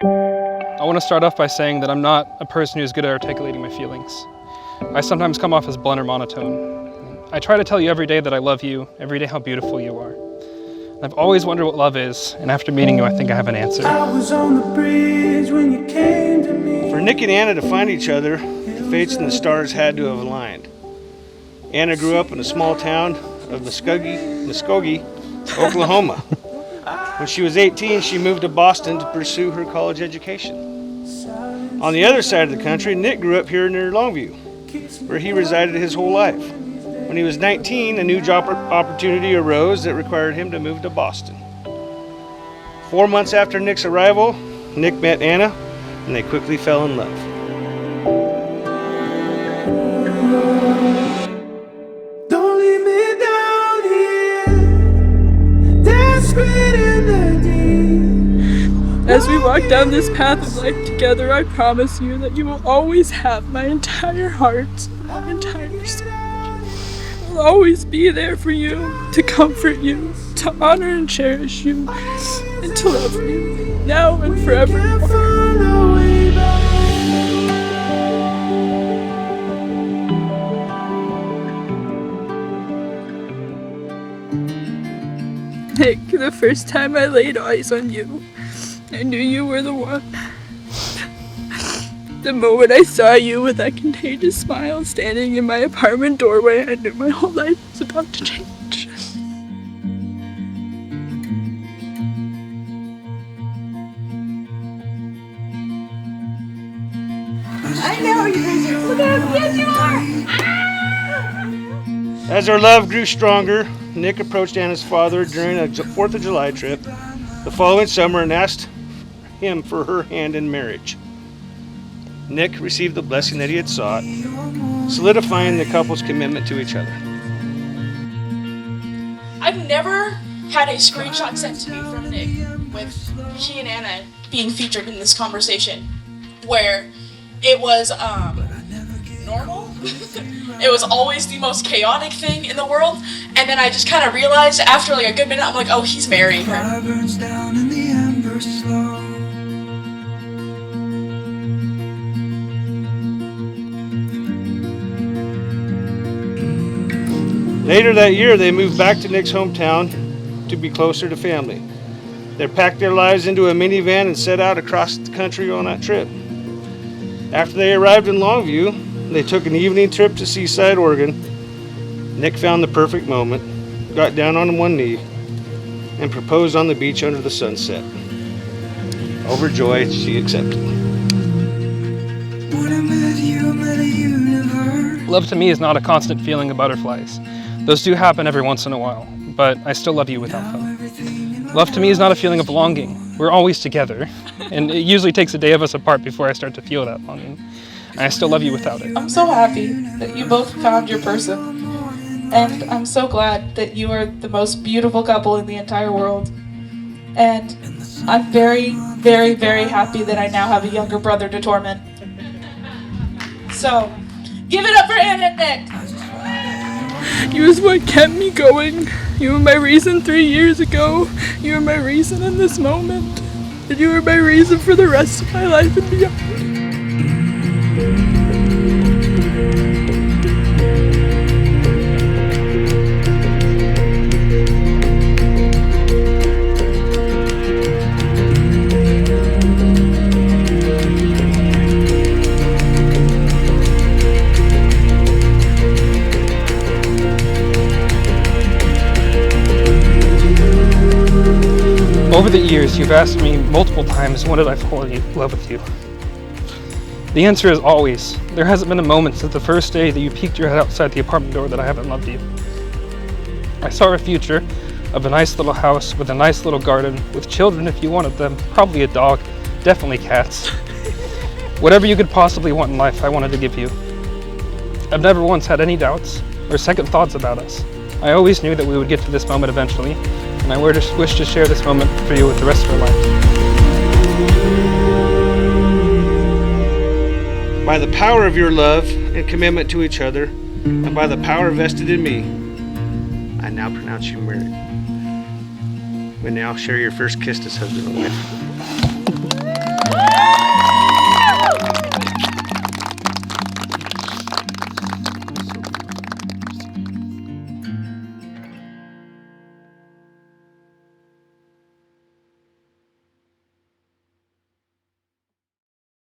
I want to start off by saying that I'm not a person who's good at articulating my feelings. I sometimes come off as blunt or monotone. I try to tell you every day that I love you, every day how beautiful you are. I've always wondered what love is, and after meeting you, I think I have an answer. I was on the bridge when you came to me. For Nick and Anna to find each other, the fates and the stars had to have aligned. Anna grew up in a small town of Muskogee, Oklahoma. When she was 18, she moved to Boston to pursue her college education. On the other side of the country, Nick grew up here near Longview, where he resided his whole life. When he was 19, a new job opportunity arose that required him to move to Boston. 4 months after Nick's arrival, Nick met Anna, and they quickly fell in love. Don't leave me down here, desperate in the deep. As we walk down this path of life together, I promise you that you will always have my entire heart, my entire soul. I'll always be there for you, to comfort you, to honor and cherish you, and to love you, now and forevermore. Nick, the first time I laid eyes on you, I knew you were the one. The moment I saw you with that contagious smile standing in my apartment doorway, I knew my whole life was about to change. I know you guys are. Look how cute you are! As their love grew stronger, Nick approached Anna's father during a 4th of July trip the following summer and asked him for her hand in marriage. Nick received the blessing that he had sought, solidifying the couple's commitment to each other. I've never had a screenshot sent to me from Nick with he and Anna being featured in this conversation where it was normal. It was always the most chaotic thing in the world, and then I just kind of realized after like a good minute, I'm like, oh, he's marrying her. Fire burns down in the embers slow. Later that year, they moved back to Nick's hometown to be closer to family. They packed their lives into a minivan and set out across the country on that trip. After they arrived in Longview, they took an evening trip to Seaside, Oregon. Nick found the perfect moment, got down on one knee, and proposed on the beach under the sunset. Overjoyed, she accepted. When I met you, I met a universe. Love to me is not a constant feeling of butterflies. Those do happen every once in a while, but I still love you without them. Love to me is not a feeling of longing. We're always together, and it usually takes a day of us apart before I start to feel that longing. And I still love you without it. I'm so happy that you both found your person, and I'm so glad that you are the most beautiful couple in the entire world. And I'm very, very, very happy that I now have a younger brother to torment. So, give it up for Annah and Nick. You was what kept me going. You were my reason 3 years ago. You were my reason in this moment. And you were my reason for the rest of my life and beyond. Over the years, you've asked me multiple times, when did I fall in love with you? The answer is always. There hasn't been a moment since the first day that you peeked your head outside the apartment door that I haven't loved you. I saw a future of a nice little house with a nice little garden, with children if you wanted them, probably a dog, definitely cats. Whatever you could possibly want in life, I wanted to give you. I've never once had any doubts or second thoughts about us. I always knew that we would get to this moment eventually, and I wish to share this moment for you with the rest of our life. By the power of your love and commitment to each other, and by the power vested in me, I now pronounce you married. We now share your first kiss as husband and wife.